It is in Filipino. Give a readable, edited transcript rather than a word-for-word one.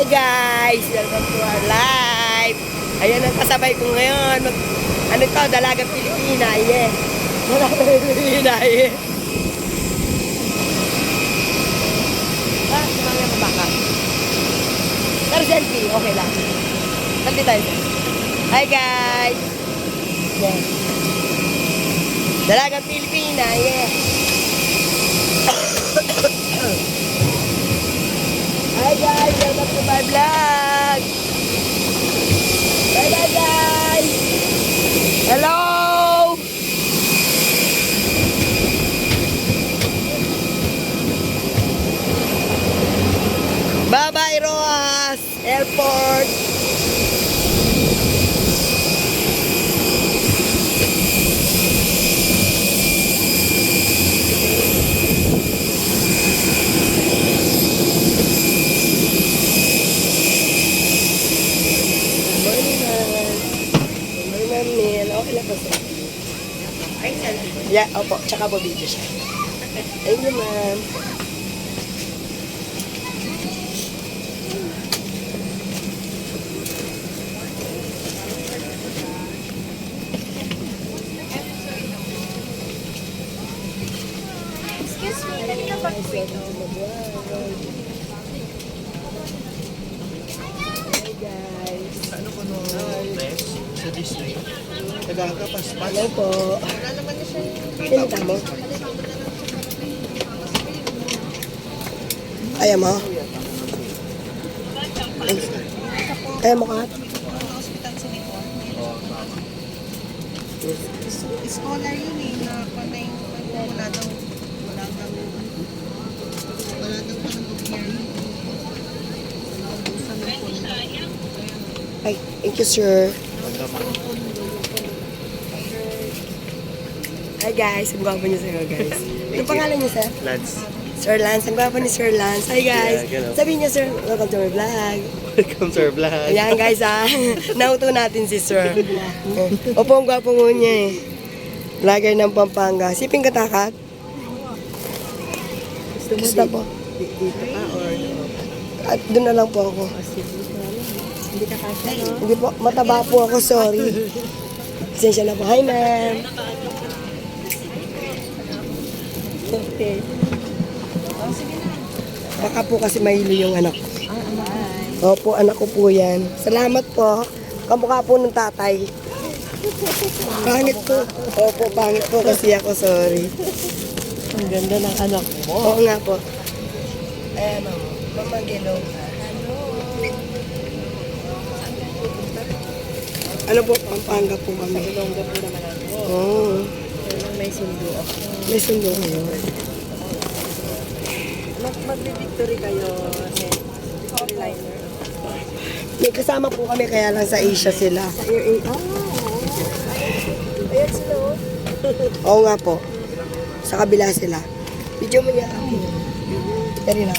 Hey guys, welcome to our live. Ayan ang kasabay ko ngayon. Ano to, Dalagang Pilipina, yeah. Dalagang Pilipina, yeah. Sumangyan mo baka. Pero selfie, okay lang. Selfie tayo. Hi guys. Yeah. Dalagang Pilipina, yeah. Hi guys, welcome to my vlog. Bye bye guys. Hello. Bye bye Roas Airport. Okay lang po sir. Yeah, opo. Tsaka po video siya. Thank you, ma'am. Excuse me, kanina ba po ito? Hi guys. Ano ko no press sa district? Tagagapaspas. Hello po. Pinita mo? Ayaw mo? Ayaw mo ka? Scholar yun eh, na panay wala daw parang gobyerno. Naubusan ng pondo. Ay, thank you sir. Hi guys, ang gwapo niyo sir guys. Ano pangalan niyo sir? Lads. Sir Lance, ang gwapo ni Sir Lance. Hi guys. Yeah, ganun. Sabihin niyo sir, welcome to my vlog. Welcome to our vlog. Ayan guys ha. Nauto natin si sir. Opo, ang gwapo mo niya eh. Vlogger ng Pampanga. Siping Katakat? Gusto po. Dito pa or At doon na lang po ako. hindi ka kasya, no? Hindi po, mataba po ako, sorry. Pasensya na po. Hi ma'am. Okay. Baka po kasi mahilo yung anak ko. Bye. Opo, anak ko po yan. Salamat po. Kamukha po ng tatay. Pangit po. Opo, pangit po kasi ako, sorry. Ang ganda ng anak mo. Oo nga po. Ayan o. Mamagilo. Ano po, Pampanga po kami. Ilongga po naman ako. Oo. Pero may sundo ako. May sundo kayo. Magbe-victory kayo, victory liner. May kasama po kami kaya lang sa Asia sila. Ayan sila, oh. Oo nga po. Sa kabila sila. Video mo niya ako. Dari na.